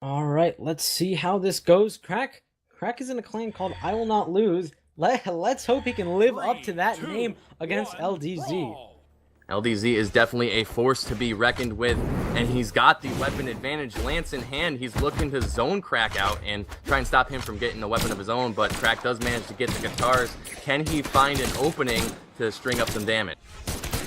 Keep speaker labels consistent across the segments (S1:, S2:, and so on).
S1: All right, let's see how this goes. cRacK is in a clan called I Will Not Lose. Let's hope he can live up to that name against LDZ.
S2: LDZ is definitely a force to be reckoned with, and he's got the weapon advantage. Lance in hand, he's looking to zone cRacK out and try and stop him from getting a weapon of his own, but cRacK does manage to get the guitars. Can he find an opening to string up some damage?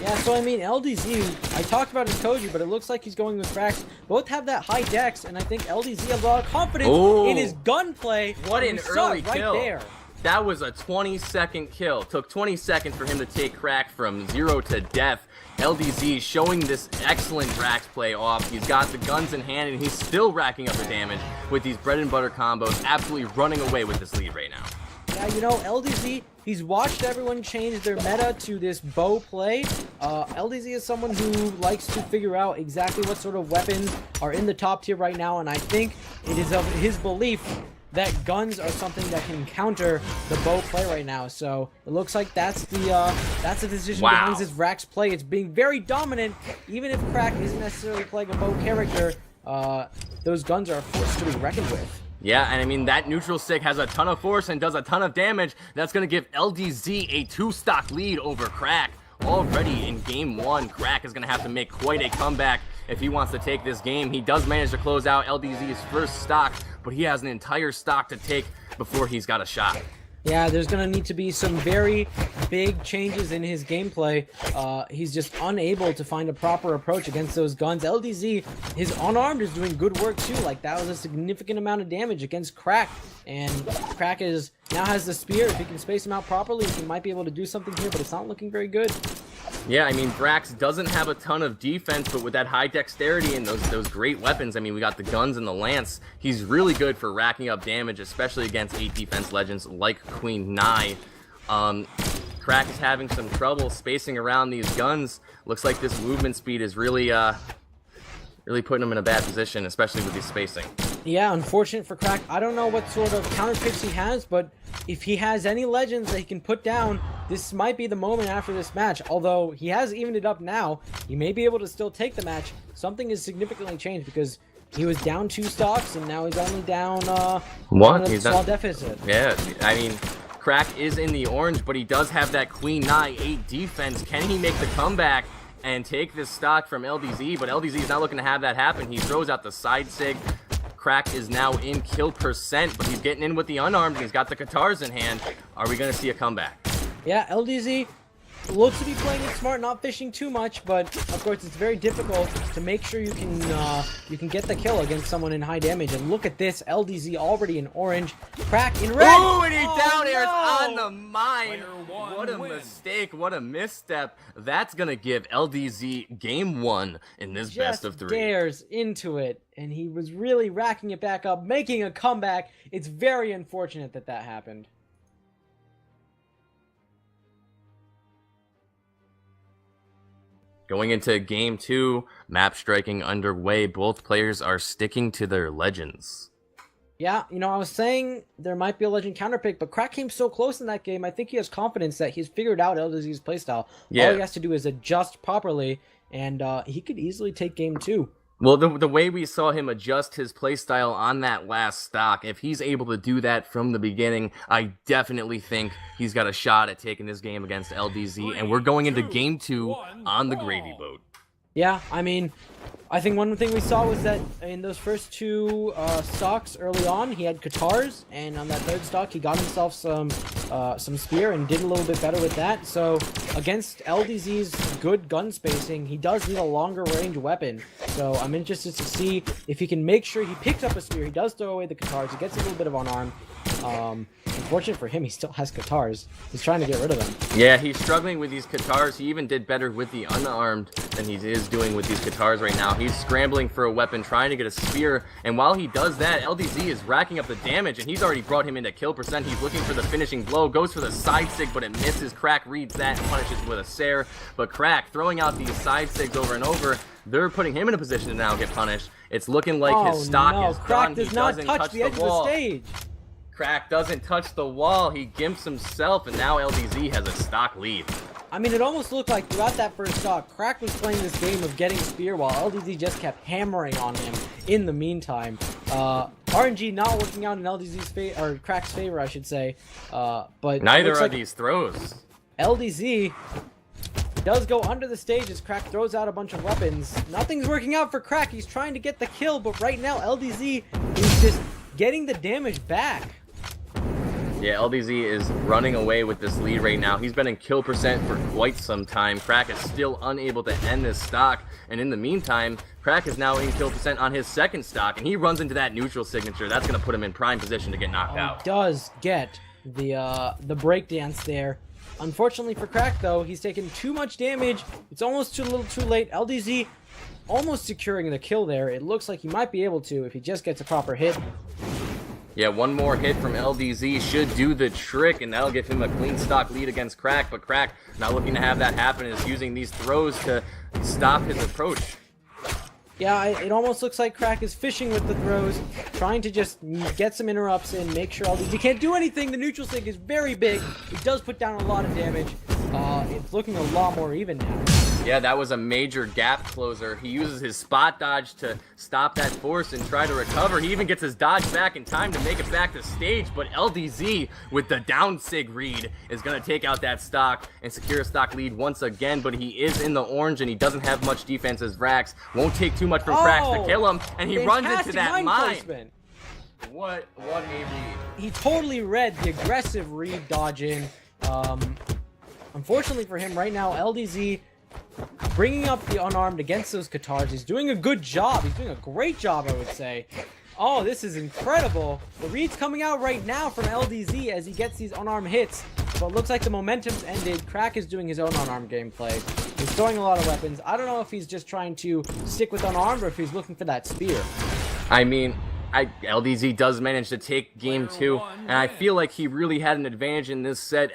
S1: Yeah, so I mean, LDZ, I talked about his Koji, but it looks like he's going with Vraxx. Both have that high dex, and I think LDZ has a lot of confidence in his gunplay.
S2: What an early kill.
S1: Right there.
S2: That was a 20-second kill. Took 20 seconds for him to take cRacK from 0 to death. LDZ showing this excellent Vraxx play off. He's got the guns in hand, and he's still racking up the damage with these bread and butter combos, absolutely running away with this lead right now.
S1: Yeah, you know, LDZ, he's watched everyone change their meta to this bow play. LDZ is someone who likes to figure out exactly what sort of weapons are in the top tier right now, and I think it is of his belief that guns are something that can counter the bow play right now. So it looks like that's the decision behind this Vraxx play. It's being very dominant, even if cRacK isn't necessarily playing a bow character. Those guns are a force to be reckoned with.
S2: Yeah, and I mean, that neutral stick has a ton of force and does a ton of damage. That's going to give LDZ a 2-stock lead over cRacK. Already in game 1, cRacK is going to have to make quite a comeback if he wants to take this game. He does manage to close out LDZ's first stock, but he has an entire stock to take before he's got a shot.
S1: Yeah, there's going to need to be some very big changes in his gameplay. He's just unable to find a proper approach against those guns. LDZ, his unarmed is doing good work too. Like, that was a significant amount of damage against cRacK. And cRacK now has the spear. If he can space him out properly, he might be able to do something here, but it's not looking very good.
S2: Yeah, I mean, Vraxx doesn't have a ton of defense, but with that high dexterity and those great weapons, I mean, we got the guns and the lance. He's really good for racking up damage, especially against 8 defense legends like Queen Nai. cRacK is having some trouble spacing around these guns. Looks like this movement speed is really putting him in a bad position, especially with his spacing.
S1: Yeah, unfortunate for cRacK. I don't know what sort of counter picks he has, but if he has any legends that he can put down, this might be the moment after this match. Although he has evened it up now, he may be able to still take the match. Something has significantly changed because he was down 2 stocks and now he's only down
S2: one.
S1: He's small deficit.
S2: Yeah, I mean, cRacK is in the orange, but he does have that Queen Nai 8 defense. Can he make the comeback and take this stock from LDZ? But LDZ is not looking to have that happen. He throws out the side sig. cRacK is now in kill percent, but he's getting in with the unarmed, and he's got the guitars in hand. Are we going to see a comeback?
S1: Yeah, LDZ looks to be playing it smart, not fishing too much, but of course it's very difficult to make sure you can get the kill against someone in high damage. And look at this, LDZ already in orange, cRacK in red.
S2: Ooh, and he down airs on the mine. What a mistake, what a misstep. That's gonna give LDZ game 1 in this best of 3.
S1: Dares into it, and he was really racking it back up, making a comeback. It's very unfortunate that that happened.
S2: Going into game 2, map striking underway. Both players are sticking to their legends.
S1: Yeah, you know, I was saying there might be a legend counterpick, but cRacK came so close in that game. I think he has confidence that he's figured out LDZ's playstyle.
S2: Yeah.
S1: All he has to do is adjust properly, and he could easily take game 2.
S2: Well, the way we saw him adjust his playstyle on that last stock, if he's able to do that from the beginning, I definitely think he's got a shot at taking this game against LDZ, and we're going into game 2 on the Gravy boat.
S1: Yeah, I mean, I think one thing we saw was that in those first 2 stocks early on, he had guitars, and on that 3rd stock, he got himself some spear and did a little bit better with that. So against LDZ's good gun spacing, he does need a longer range weapon. So I'm interested to see if he can make sure he picks up a spear. He does throw away the guitars. He gets a little bit of unarmed. Unfortunate for him, he still has guitars. He's trying to get rid of them.
S2: Yeah, he's struggling with these guitars. He even did better with the unarmed than he is doing with these guitars right now. He's scrambling for a weapon, trying to get a spear, and while he does that, LDZ is racking up the damage, and he's already brought him into kill percent. He's looking for the finishing blow, goes for the side sig, but it misses. cRacK reads that and punishes with a Sair, but cRacK throwing out these side sigs over and over. They're putting him in a position to now get punished. It's looking like his stock is
S1: cRacK
S2: done.
S1: does not touch the edge of the stage.
S2: cRacK doesn't touch the wall. He gimps himself, and now LDZ has a stock lead.
S1: I mean, it almost looked like throughout that first stock, cRacK was playing this game of getting spear while LDZ just kept hammering on him in the meantime. RNG not working out in LDZ's favor, or cRacK's favor, I should say. But
S2: neither are these throws.
S1: LDZ does go under the stage as cRacK throws out a bunch of weapons. Nothing's working out for cRacK. He's trying to get the kill, but right now LDZ is just getting the damage back.
S2: Yeah, LDZ is running away with this lead right now. He's been in kill percent for quite some time. cRacK is still unable to end this stock, and in the meantime, cRacK is now in kill percent on his second stock, and he runs into that neutral signature. That's going to put him in prime position to get knocked out.
S1: He does get the breakdance there. Unfortunately for cRacK, though, he's taken too much damage. It's almost a little too late. LDZ almost securing the kill there. It looks like he might be able to if he just gets a proper hit.
S2: Yeah, one more hit from LDZ should do the trick, and that'll give him a clean stock lead against cRacK, but cRacK not looking to have that happen, is using these throws to stop his approach.
S1: Yeah, it almost looks like cRacK is fishing with the throws, trying to just get some interrupts in, make sure LDZ can't do anything. The neutral sig is very big. It does put down a lot of damage. It's looking a lot more even now.
S2: Yeah, that was a major gap closer. He uses his spot dodge to stop that force and try to recover. He even gets his dodge back in time to make it back to stage, but LDZ with the down sig read is going to take out that stock and secure a stock lead once again, but he is in the orange and he doesn't have much defense as Vraxx. Won't take too much from cRacK to kill him, and he runs into that mine. What a read.
S1: He totally read the aggressive read dodge in. Unfortunately for him right now, LDZ bringing up the unarmed against those Katars. He's doing a good job. He's doing a great job, I would say. Oh, this is incredible. The read's coming out right now from LDZ as he gets these unarmed hits. But it looks like the momentum's ended. cRacK is doing his own unarmed gameplay. He's throwing a lot of weapons. I don't know if he's just trying to stick with unarmed or if he's looking for that spear.
S2: I mean, LDZ does manage to take game 2, and I feel like he really had an advantage in this set.